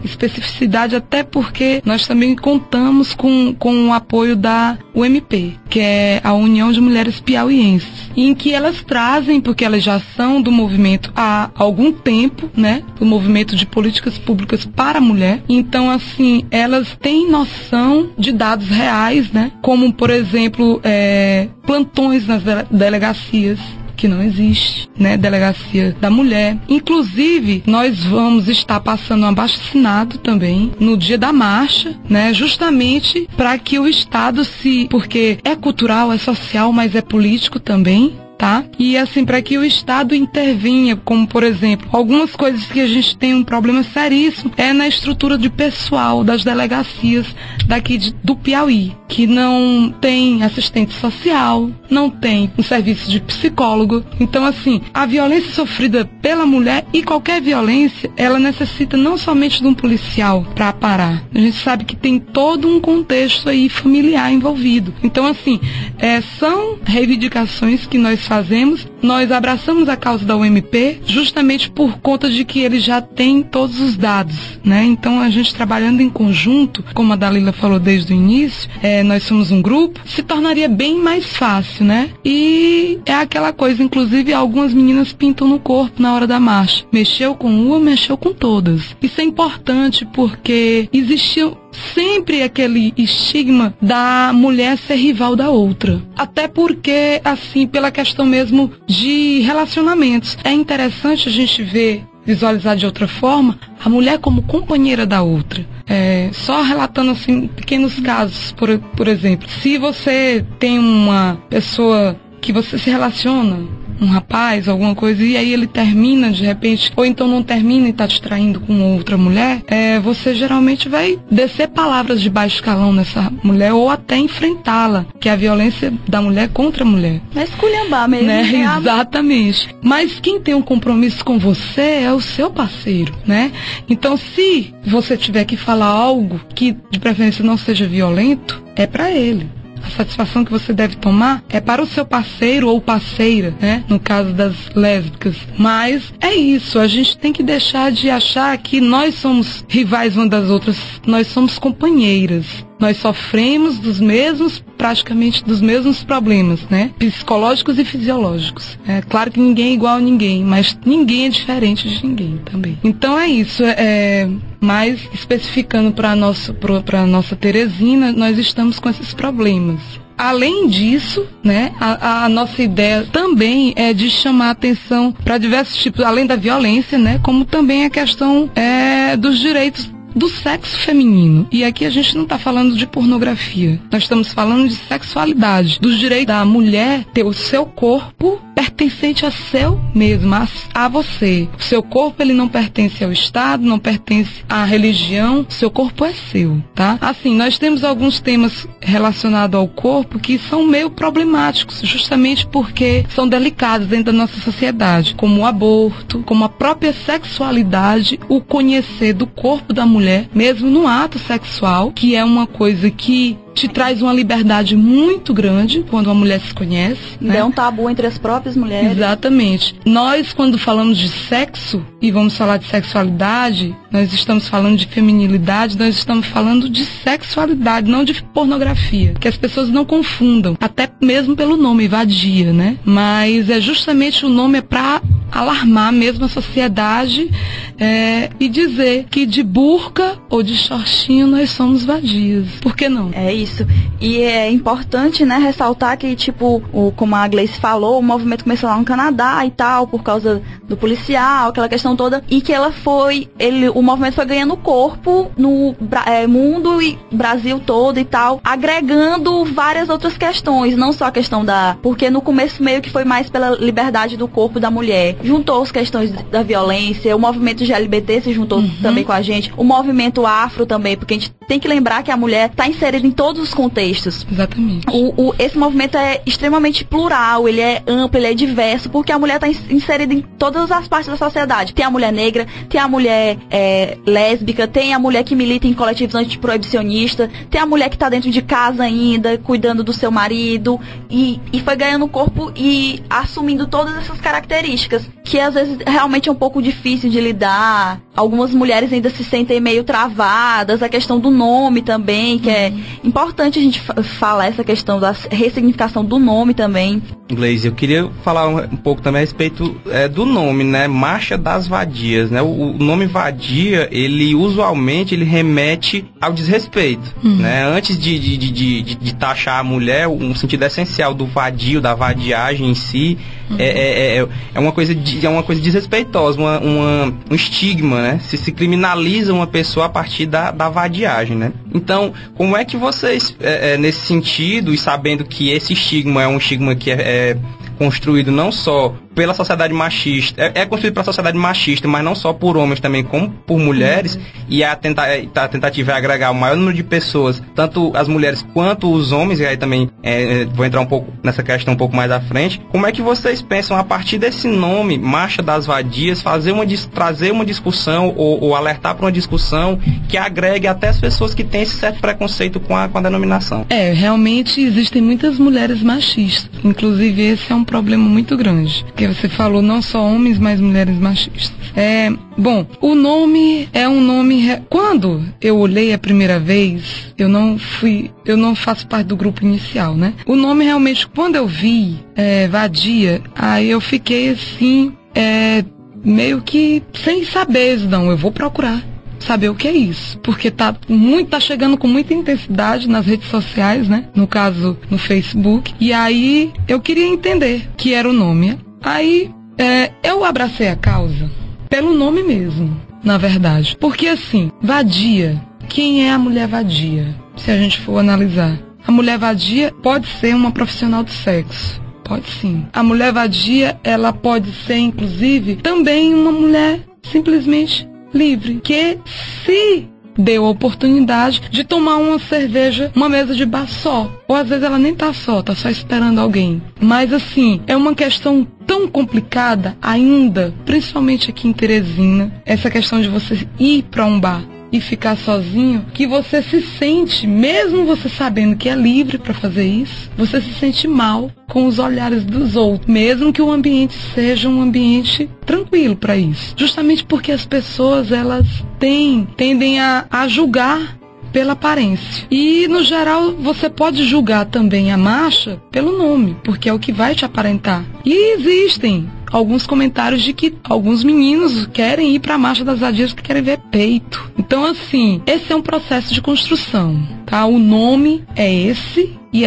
especificidade, até porque nós também contamos com o apoio da UMP, que é a União de Mulheres Piauienses, em que elas trazem, porque elas já são do movimento há algum tempo, né, do movimento de políticas públicas para a mulher, então assim, elas têm noção de dados reais, né, como por exemplo, plantões nas delegacias, que não existe, né? Delegacia da Mulher. Inclusive, nós vamos estar passando um abaixo-assinado também no dia da marcha, né? Justamente para que o Estado porque é cultural, é social, mas é político também, tá? E assim, para que o Estado intervenha, como por exemplo, algumas coisas que a gente tem um problema seríssimo é na estrutura de pessoal das delegacias daqui do Piauí, que não tem assistente social, não tem um serviço de psicólogo. Então assim, a violência sofrida pela mulher e qualquer violência, ela necessita não somente de um policial para parar. A gente sabe que tem todo um contexto aí familiar envolvido. Então assim, são reivindicações que nós fazemos. Nós abraçamos a causa da UMP justamente por conta de que ele já tem todos os dados, né? Então a gente trabalhando em conjunto, como a Dalila falou desde o início, nós somos um grupo, se tornaria bem mais fácil, né? E é aquela coisa, inclusive algumas meninas pintam no corpo na hora da marcha. Mexeu com uma, mexeu com todas. Isso é importante porque existiu sempre aquele estigma da mulher ser rival da outra. Até porque, assim, pela questão mesmo de relacionamentos. É interessante a gente visualizar de outra forma a mulher como companheira da outra. Só relatando assim pequenos casos, por exemplo, se você tem uma pessoa que você se relaciona, um rapaz, alguma coisa, e aí ele termina de repente, ou então não termina e está te traindo com outra mulher, você geralmente vai descer palavras de baixo escalão nessa mulher, ou até enfrentá-la, que é a violência da mulher contra a mulher. É esculhambar mesmo. Né? Exatamente. Mas quem tem um compromisso com você é o seu parceiro, né? Então, se você tiver que falar algo que de preferência não seja violento, é para ele. A satisfação que você deve tomar é para o seu parceiro ou parceira, né? No caso das lésbicas. Mas é isso, a gente tem que deixar de achar que nós somos rivais uma das outras. Nós somos companheiras. Nós sofremos praticamente dos mesmos problemas, né? Psicológicos e fisiológicos. É claro que ninguém é igual a ninguém, mas ninguém é diferente de ninguém também. Então é isso, mais especificando para a nossa Teresina, nós estamos com esses problemas. Além disso, né, a nossa ideia também é de chamar a atenção para diversos tipos, além da violência, né, como também a questão dos direitos do sexo feminino. E aqui a gente não está falando de pornografia. Nós estamos falando de sexualidade, dos direitos da mulher ter o seu corpo pertencente a seu mesmo, a você. O seu corpo, ele não pertence ao Estado, não pertence à religião, o seu corpo é seu, tá? Assim, nós temos alguns temas relacionados ao corpo que são meio problemáticos, justamente porque são delicados dentro da nossa sociedade, como o aborto, como a própria sexualidade, o conhecer do corpo da mulher, mesmo no ato sexual, que é uma coisa que te traz uma liberdade muito grande quando uma mulher se conhece. Né? É um tabu entre as próprias mulheres. Exatamente. Nós, quando falamos de sexo e vamos falar de sexualidade, nós estamos falando de feminilidade, nós estamos falando de sexualidade, não de pornografia. Que as pessoas não confundam, até mesmo pelo nome, vadia, né? Mas justamente o nome é para alarmar mesmo a sociedade e dizer que de burca ou de shortinho nós somos vadias. Por que não? É isso. E é importante, né, ressaltar que, tipo, como a Gleice falou, o movimento começou lá no Canadá e tal, por causa do policial, aquela questão toda, e que o movimento foi ganhando corpo no mundo e Brasil todo e tal, agregando várias outras questões, não só a questão porque no começo meio que foi mais pela liberdade do corpo da mulher, juntou as questões da violência, o movimento LGBT se juntou também com a gente, o movimento afro também, porque a gente tem que lembrar que a mulher está inserida em todos os contextos. Exatamente. Esse movimento é extremamente plural, ele é amplo, ele é diverso, porque a mulher está inserida em todas as partes da sociedade. Tem a mulher negra, tem a mulher lésbica, tem a mulher que milita em coletivos antiproibicionistas, tem a mulher que está dentro de casa ainda, cuidando do seu marido, e foi ganhando corpo e assumindo todas essas características, que às vezes realmente é um pouco difícil de lidar. algumas mulheres ainda se sentem meio travadas, a questão do nome também, que é importante a gente falar essa questão da ressignificação do nome também. Gleise, eu queria falar um pouco também a respeito do nome, né? Marcha das Vadias, né? O nome vadia, ele usualmente ele remete ao desrespeito, né? Antes de taxar a mulher, um sentido essencial do vadio, da vadiagem em si, é uma coisa desrespeitosa, um estigma, né? Se criminaliza uma pessoa a partir da vadiagem, né? Então, como é que vocês, nesse sentido, e sabendo que esse estigma é um estigma que é construído não só pela sociedade machista, é construído pela sociedade machista, mas não só por homens também, como por mulheres, e a tentativa é agregar o maior número de pessoas, tanto as mulheres quanto os homens, e aí também vou entrar um pouco nessa questão um pouco mais à frente. Como é que vocês pensam, a partir desse nome, Marcha das Vadias, trazer uma discussão ou alertar para uma discussão que agregue até as pessoas que têm esse certo preconceito com a denominação? Realmente existem muitas mulheres machistas, inclusive esse é um problema muito grande, porque você falou não só homens, mas mulheres machistas. Bom, o nome é um nome... Quando eu olhei a primeira vez, eu não faço parte do grupo inicial, né? O nome realmente, quando eu vi vadia, aí eu fiquei assim, meio que sem saber, não, eu vou procurar saber o que é isso, porque tá chegando com muita intensidade nas redes sociais, né? No caso, no Facebook, e aí eu queria entender que era o nome. Aí eu abracei a causa pelo nome mesmo, na verdade, porque assim, vadia, quem é a mulher vadia? Se a gente for analisar, a mulher vadia pode ser uma profissional do sexo, pode sim. A mulher vadia, ela pode ser inclusive também uma mulher simplesmente livre, que se deu a oportunidade de tomar uma cerveja, uma mesa de bar só. Ou às vezes ela nem tá só esperando alguém. Mas assim, é uma questão tão complicada ainda, principalmente aqui em Teresina, essa questão de você ir para um bar e ficar sozinho, que você se sente, mesmo você sabendo que é livre para fazer isso, você se sente mal com os olhares dos outros, mesmo que o ambiente seja um ambiente tranquilo para isso. Justamente porque as pessoas, elas tendem a julgar pela aparência. E, no geral, você pode julgar também a marcha pelo nome, porque é o que vai te aparentar. E existem alguns comentários de que alguns meninos querem ir para a Marcha das Vadias porque querem ver peito. Então, assim, esse é um processo de construção, tá? O nome é esse e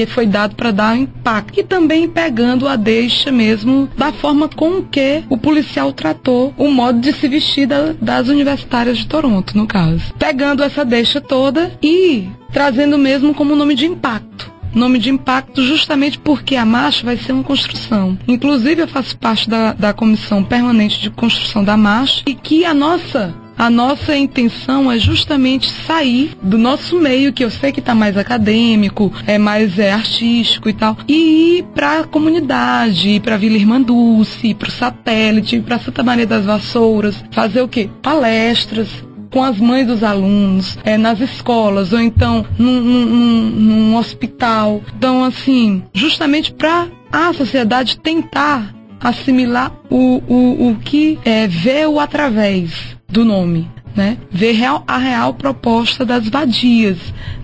foi dado para dar impacto. E também pegando a deixa mesmo da forma com que o policial tratou o modo de se vestir das universitárias de Toronto, no caso. Pegando essa deixa toda e trazendo mesmo como nome de impacto. Nome de impacto justamente porque a marcha vai ser uma construção. Inclusive eu faço parte da comissão permanente de construção da marcha e que a nossa intenção é justamente sair do nosso meio, que eu sei que está mais acadêmico, mais artístico e tal, e ir para a comunidade, ir para Vila Irmã Dulce, ir para o Satélite, ir para Santa Maria das Vassouras, fazer o quê? Palestras com as mães dos alunos, nas escolas, ou então num hospital. Então, assim, justamente para a sociedade tentar assimilar o que vê-o através do nome, né? Ver a real proposta das vadias,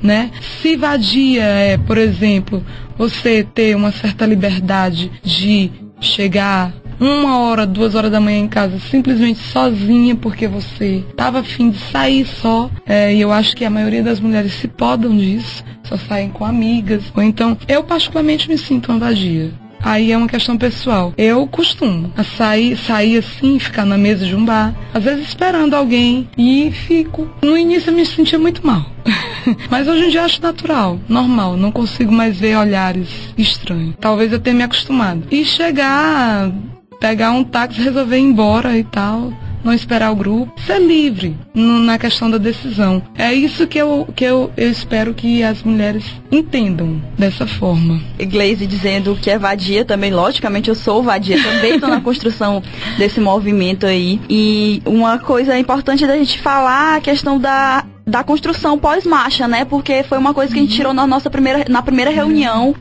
né? Se vadia por exemplo, você ter uma certa liberdade de chegar 1 hora, 2 horas da manhã em casa, simplesmente sozinha, porque você estava a fim de sair só, e eu acho que a maioria das mulheres se podam disso, só saem com amigas, ou então, eu particularmente me sinto uma vadia. Aí é uma questão pessoal. Eu costumo sair assim, ficar na mesa de um bar, às vezes esperando alguém, e fico. No início eu me sentia muito mal. Mas hoje em dia eu acho natural, normal, não consigo mais ver olhares estranhos. Talvez eu tenha me acostumado. E pegar um táxi, resolver ir embora e tal, não esperar o grupo, ser livre na questão da decisão. É isso que eu espero que as mulheres entendam dessa forma. Gleise dizendo que é vadia também, logicamente eu sou vadia, também estou na construção desse movimento aí. E uma coisa importante da gente falar, a questão da da construção pós-marcha, né? Porque foi uma coisa que a gente tirou na primeira reunião.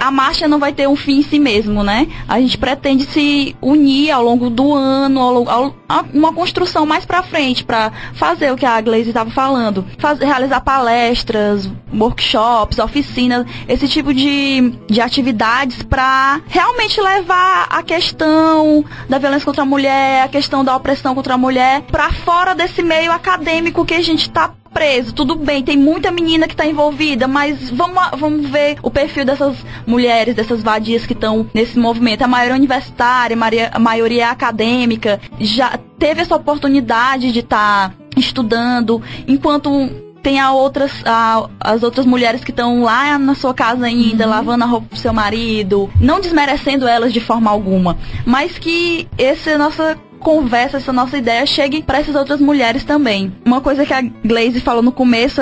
A marcha não vai ter um fim em si mesmo, né? A gente pretende se unir ao longo do ano, uma construção mais pra frente, pra fazer o que a Glaze estava falando. Realizar palestras, workshops, oficinas, esse tipo de atividades pra realmente levar a questão da violência contra a mulher, a questão da opressão contra a mulher, pra fora desse meio acadêmico que a gente tá preso. Tudo bem, tem muita menina que tá envolvida, mas vamos ver o perfil dessas mulheres, dessas vadias que estão nesse movimento. A maioria universitária, a maioria acadêmica, já teve essa oportunidade de estar estudando, enquanto tem as outras mulheres que estão lá na sua casa ainda, lavando a roupa pro seu marido, não desmerecendo elas de forma alguma, mas que essa nossa conversa, essa nossa ideia chegue para essas outras mulheres também. Uma coisa que a Glaze falou no começo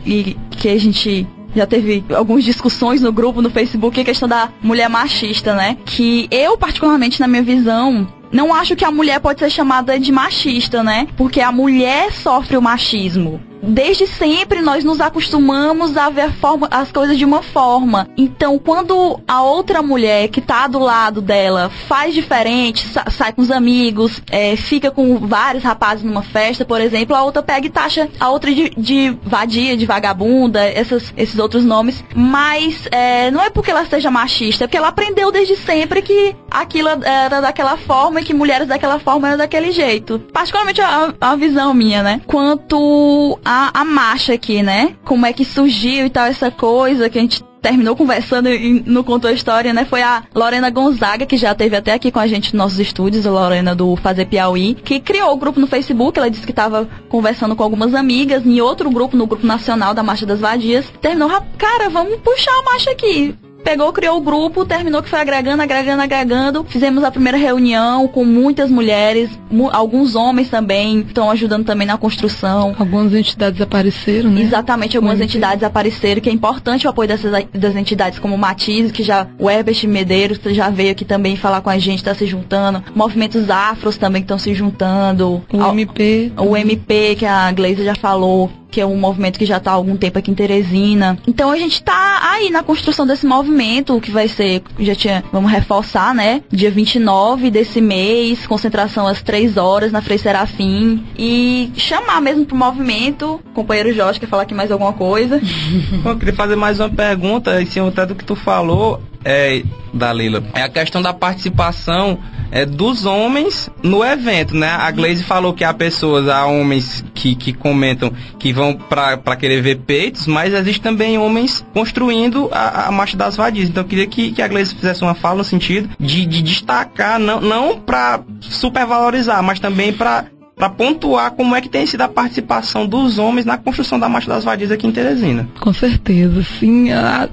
e que a gente já teve algumas discussões no grupo, no Facebook, é a questão da mulher machista, né? Que eu, particularmente, na minha visão, não acho que a mulher pode ser chamada de machista, né? Porque a mulher sofre o machismo. Desde sempre nós nos acostumamos a ver as coisas de uma forma. Então, quando a outra mulher que tá do lado dela faz diferente, sai com os amigos, fica com vários rapazes numa festa, por exemplo, a outra pega e taxa a outra de vadia, de vagabunda, esses outros nomes. Mas não é porque ela seja machista, é porque ela aprendeu desde sempre que aquilo era daquela forma e que mulheres daquela forma eram daquele jeito. Particularmente a visão minha, né? Quanto a marcha aqui, né? Como é que surgiu e tal, essa coisa que a gente terminou conversando e não contou a história, né? Foi a Lorena Gonzaga, que já esteve até aqui com a gente nos nossos estúdios, a Lorena do Fazer Piauí, que criou o grupo no Facebook. Ela disse que estava conversando com algumas amigas em outro grupo, no grupo nacional da Marcha das Vadias. Terminou, cara, vamos puxar a marcha aqui. Pegou, criou o grupo, terminou que foi agregando. Fizemos a primeira reunião com muitas mulheres, alguns homens também estão ajudando também na construção. Algumas entidades apareceram, né? Exatamente, algumas entidades apareceram, que é importante o apoio das entidades como o Matiz, que o Herbert Medeiros já veio aqui também falar com a gente, está se juntando. Movimentos afros também estão se juntando. O MP, que a Glaze já falou, que é um movimento que já está há algum tempo aqui em Teresina. Então a gente está aí na construção desse movimento, que vai ser, vamos reforçar, né? Dia 29 desse mês, concentração às 3 horas na Frei Serafim. E chamar mesmo pro movimento. O companheiro Jorge quer falar aqui mais alguma coisa? Eu queria fazer mais uma pergunta, em cima até do que tu falou, Dalila. É a questão da participação dos homens no evento, né? A Glaze falou que há homens que comentam que vão pra querer ver peitos, mas existe também homens construindo a Marcha das Vadias. Então eu queria que a Glaze fizesse uma fala no sentido de destacar, não pra supervalorizar, mas também pra pontuar como é que tem sido a participação dos homens na construção da Marcha das Vadias aqui em Teresina. Com certeza, sim.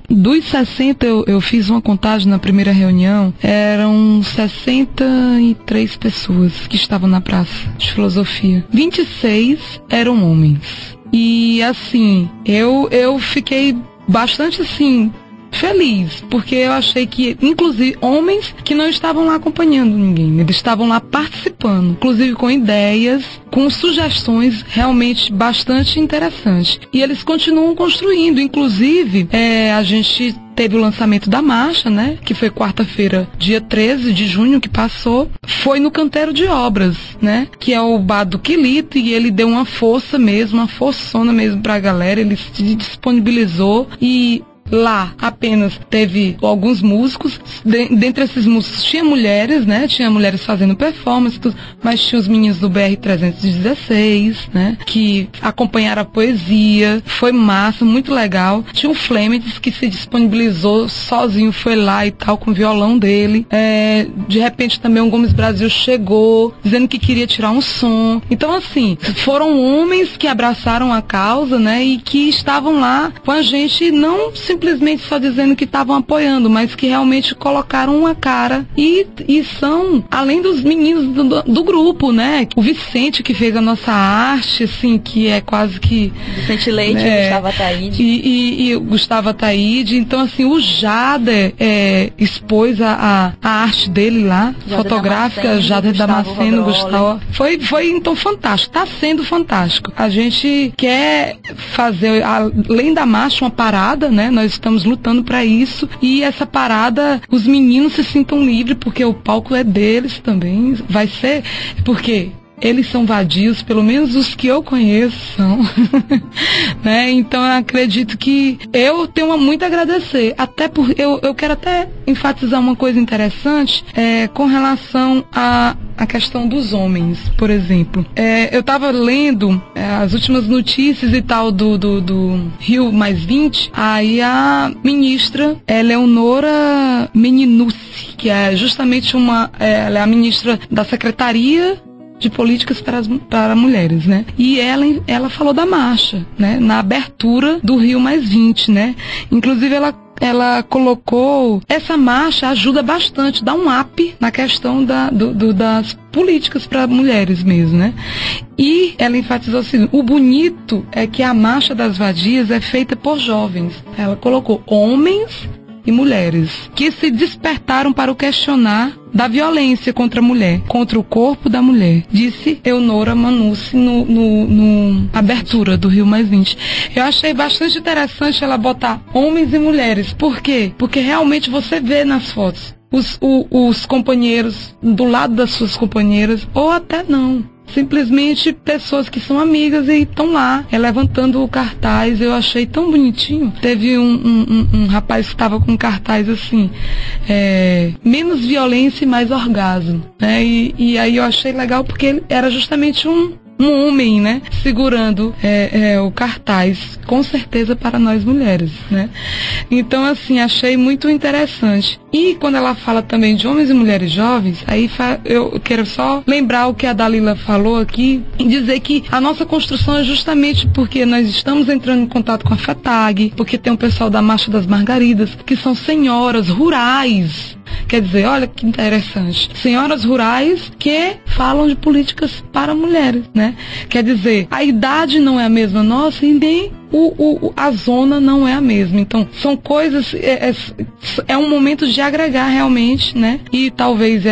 Dos 60, eu fiz uma contagem na primeira reunião, eram 63 pessoas que estavam na Praça de Filosofia. 26 eram homens. E, assim, eu fiquei bastante, assim, feliz, porque eu achei que, inclusive, homens que não estavam lá acompanhando ninguém, eles estavam lá participando, inclusive com ideias, com sugestões realmente bastante interessantes. E eles continuam construindo, inclusive, a gente teve o lançamento da marcha, né, que foi quarta-feira, dia 13 de junho que passou, foi no Canteiro de Obras, né, que é o bar do Quilito, e ele deu uma força mesmo, uma forçona mesmo pra galera, ele se disponibilizou e lá apenas teve alguns músicos, dentre esses músicos tinha mulheres, né, tinha mulheres fazendo performance, tudo, mas tinha os meninos do BR-316, né, que acompanharam a poesia, foi massa, muito legal. Tinha o Flemings que se disponibilizou sozinho, foi lá e tal, com o violão dele. De repente também o Gomes Brasil chegou, dizendo que queria tirar um som. Então, assim, foram homens que abraçaram a causa, né, e que estavam lá com a gente, não simplesmente simplesmente só dizendo que estavam apoiando, mas que realmente colocaram uma cara e são, além dos meninos do grupo, né? O Vicente, que fez a nossa arte, assim, que é quase que... Vicente Leite, né? Gustavo Ataíde. E o Gustavo Ataíde. Então, assim, o Jader expôs a arte dele lá, fotográfica, Jader Damasceno, Gustavo. Foi, então, fantástico. Está sendo fantástico. A gente quer fazer, além da marcha, uma parada, né? Nós estamos lutando para isso. E essa parada, os meninos se sintam livres, porque o palco é deles também. Vai ser, porque eles são vadios, pelo menos os que eu conheço são. Né? Então eu acredito que eu tenho muito a agradecer. Até porque eu quero até enfatizar uma coisa interessante com relação à questão dos homens, por exemplo. Eu estava lendo as últimas notícias e tal do Rio Mais 20, aí a ministra Eleonora Meninucci, que é justamente ela é a ministra da Secretaria de Políticas para Mulheres, né? E ela falou da marcha, né? Na abertura do Rio Mais 20, né? Inclusive ela colocou, essa marcha ajuda bastante, dá um up na questão das políticas para mulheres mesmo, né? E ela enfatizou o seguinte: o bonito é que a marcha das vadias é feita por jovens. Ela colocou homens e mulheres que se despertaram para o questionar da violência contra a mulher, contra o corpo da mulher, disse Eleonora Meninucci no abertura do Rio Mais 20. Eu achei bastante interessante ela botar homens e mulheres. Por quê? Porque realmente você vê nas fotos os companheiros do lado das suas companheiras, ou até não. Simplesmente pessoas que são amigas e estão lá, levantando o cartaz. Eu achei tão bonitinho. Teve um rapaz que estava com um cartaz assim, menos violência e mais orgasmo, né? E aí eu achei legal porque ele era justamente um homem, né, segurando o cartaz, com certeza para nós mulheres, né? Então, assim, achei muito interessante. E quando ela fala também de homens e mulheres jovens, aí eu quero só lembrar o que a Dalila falou aqui, e dizer que a nossa construção é justamente porque nós estamos entrando em contato com a FETAG, porque tem um pessoal da Marcha das Margaridas, que são senhoras rurais. Quer dizer, olha que interessante. Senhoras rurais que falam de políticas para mulheres, né? Quer dizer, a idade não é a mesma nossa e nem a zona não é a mesma. Então, são coisas, é um momento de agregar realmente, né? E talvez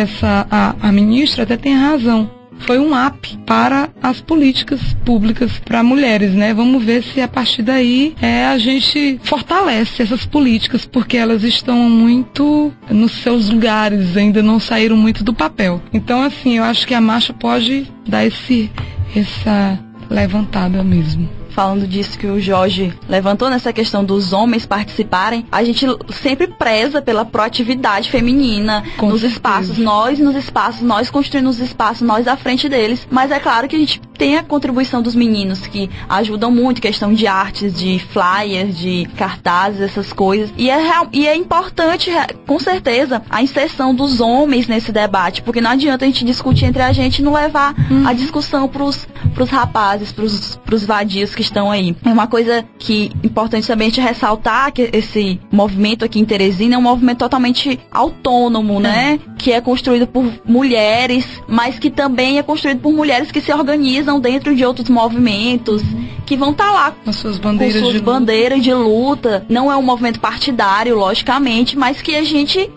a ministra até tenha razão. Foi um up para as políticas públicas para mulheres, né? Vamos ver se a partir daí a gente fortalece essas políticas, porque elas estão muito nos seus lugares, ainda não saíram muito do papel. Então, assim, eu acho que a marcha pode dar essa levantada mesmo. Falando disso que o Jorge levantou, nessa questão dos homens participarem, a gente sempre preza pela proatividade feminina nos espaços, nós construindo os espaços, nós à frente deles, mas é claro que a gente tem a contribuição dos meninos, que ajudam muito, questão de artes, de flyers, de cartazes, essas coisas, e é importante, com certeza, a inserção dos homens nesse debate, porque não adianta a gente discutir entre a gente e não levar a discussão pros rapazes, pros vadios que estão aí. É uma coisa que é importante também a gente ressaltar, que esse movimento aqui em Teresina é um movimento totalmente autônomo, né? Que é construído por mulheres, mas que também é construído por mulheres que se organizam dentro de outros movimentos, que vão estar lá com suas bandeiras de luta. Não é um movimento partidário, logicamente, mas que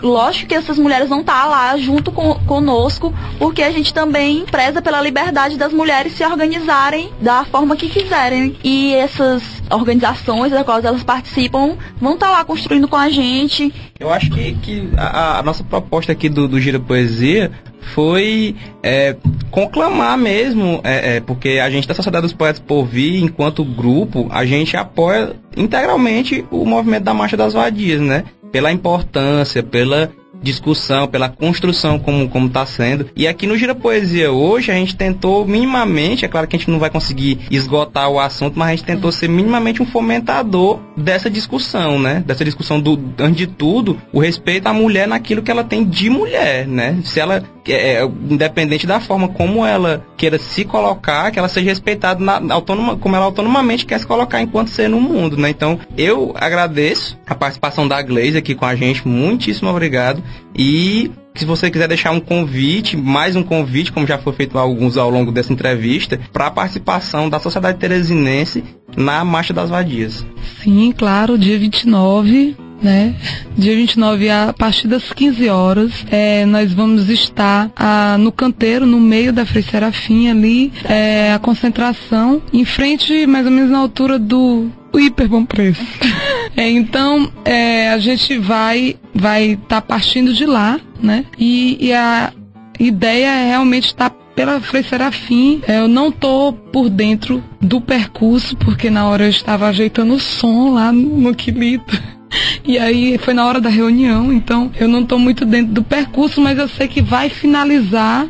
lógico que essas mulheres vão estar lá junto conosco, porque a gente também preza pela liberdade das mulheres se organizarem da forma que quiserem. E essas organizações das quais elas participam vão estar lá construindo com a gente. Eu acho que a nossa proposta aqui do Gira Poesia foi conclamar mesmo, porque a gente da Sociedade dos Poetas por Vir, enquanto grupo, a gente apoia integralmente o movimento da Marcha das Vadias, né? Pela importância, pela discussão, pela construção como está sendo. E aqui no Gira Poesia hoje a gente tentou minimamente, é claro que a gente não vai conseguir esgotar o assunto, mas a gente tentou ser minimamente um fomentador dessa discussão, né? Dessa discussão antes de tudo, o respeito à mulher naquilo que ela tem de mulher, né? Se ela, independente da forma como ela queira se colocar, que ela seja respeitada como ela autonomamente quer se colocar enquanto ser no mundo, né? Então, eu agradeço a participação da Glaze aqui com a gente, muitíssimo obrigado. E se você quiser deixar um convite, mais um convite, como já foi feito alguns ao longo dessa entrevista, para a participação da Sociedade Teresinense na Marcha das Vadias. Sim, claro, dia 29, né? Dia 29, a partir das 15 horas, nós vamos estar no canteiro, no meio da Frei Serafim, ali, a concentração, em frente, mais ou menos na altura do Hiper Bom Preço. Então, a gente vai estar partindo de lá, né? E a ideia é realmente estar pela Frei Serafim. Eu não tô por dentro do percurso, porque na hora eu estava ajeitando o som lá no Quilito. E aí foi na hora da reunião, então eu não estou muito dentro do percurso, mas eu sei que vai finalizar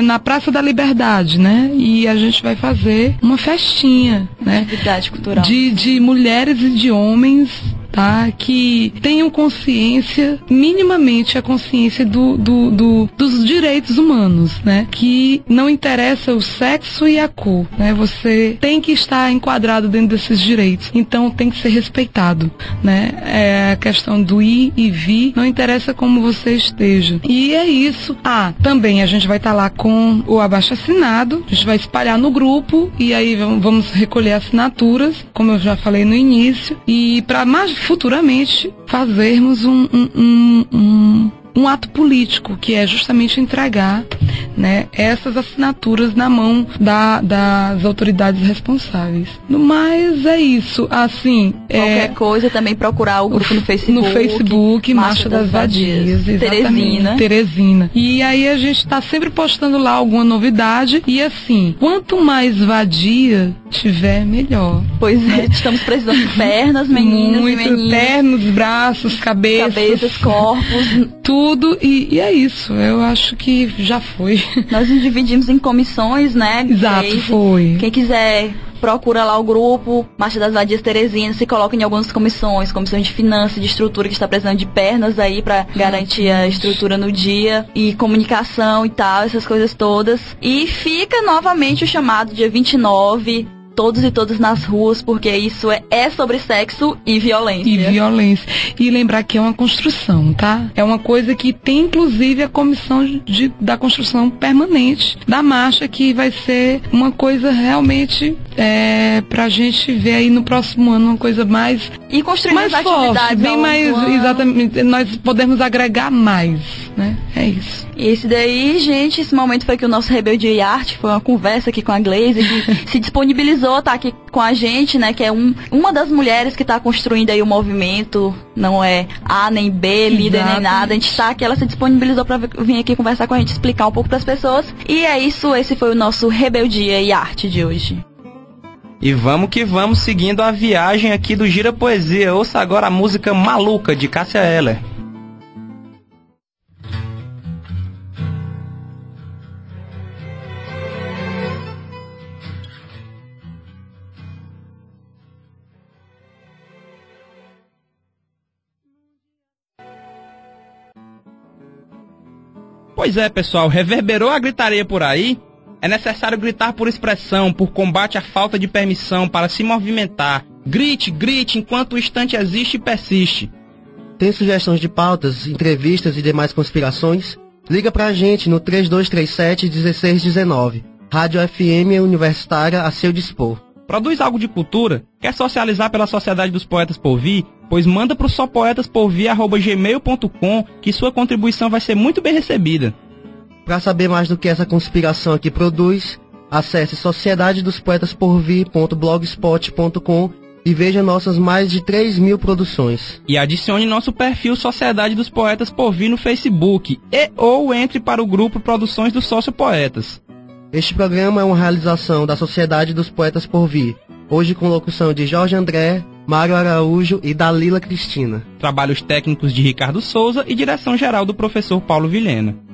na Praça da Liberdade, né? E a gente vai fazer uma festinha, né? Atividade cultural. De mulheres e de homens, tá? Que tenham consciência, minimamente a consciência dos direitos humanos, né? Que não interessa o sexo e a cor, né? Você tem que estar enquadrado dentro desses direitos, então tem que ser respeitado, né? A questão do ir e vir, não interessa como você esteja. E é isso. Também a gente vai estar lá com o abaixo-assinado, a gente vai espalhar no grupo e aí vamos recolher assinaturas, como eu já falei no início, e para mais futuramente fazermos um ato político, que é justamente entregar, né, essas assinaturas na mão das autoridades responsáveis. No mais, é isso. Assim, qualquer coisa, também procurar o grupo no Facebook. No Facebook, Marcha das Vadias. Exatamente. Teresina. E aí a gente está sempre postando lá alguma novidade. E assim, quanto mais vadia tiver, melhor. Pois é, estamos precisando de pernas, meninos e meninas. Pernas, braços, cabeças, corpos, tudo. E é isso. Eu acho que já foi. Nós nos dividimos em comissões, né? Exato, foi. Quem quiser, procura lá o grupo Marcha das Vadias Teresina, se coloca em algumas comissões de finanças, de estrutura, que está precisando de pernas aí para garantir a estrutura no dia, e comunicação e tal, essas coisas todas. E fica novamente o chamado dia 29, todos e todas nas ruas, porque isso é sobre sexo e violência. E lembrar que é uma construção, tá? É uma coisa que tem, inclusive, a comissão da construção permanente da marcha, que vai ser uma coisa realmente pra gente ver aí no próximo ano uma coisa mais... E construir mais as forte, atividades bem mais, exatamente, nós podemos agregar mais, né? É isso. E esse daí, gente, esse momento foi que o nosso Rebeldia e Arte, foi uma conversa aqui com a Glaze, que se disponibilizou, tá aqui com a gente, né, que é uma das mulheres que tá construindo aí o movimento, não é A nem B, líder nem nada, a gente tá aqui, ela se disponibilizou pra vir aqui conversar com a gente, explicar um pouco pras pessoas, e é isso, esse foi o nosso Rebeldia e Arte de hoje. E vamos que vamos, seguindo a viagem aqui do Gira Poesia. Ouça agora a música Maluca, de Cássia Eller. Pois é, pessoal, reverberou a gritaria por aí? É necessário gritar por expressão, por combate à falta de permissão para se movimentar. Grite, grite, enquanto o instante existe e persiste. Tem sugestões de pautas, entrevistas e demais conspirações? Liga pra gente no 3237-1619. Rádio FM Universitária a seu dispor. Produz algo de cultura? Quer socializar pela Sociedade dos Poetas por Vir? Pois manda pro sopoetasporvir@gmail.com, que sua contribuição vai ser muito bem recebida. Para saber mais do que essa conspiração aqui produz, acesse sociedadedospoetasporvir.blogspot.com e veja nossas mais de 3.000 produções. E adicione nosso perfil Sociedade dos Poetas por Vir no Facebook ou entre para o grupo Produções dos Sociopoetas. Este programa é uma realização da Sociedade dos Poetas por Vir, hoje com locução de Jorge André, Mário Araújo e Dalila Cristina. Trabalhos técnicos de Ricardo Souza e direção geral do professor Paulo Vilhena.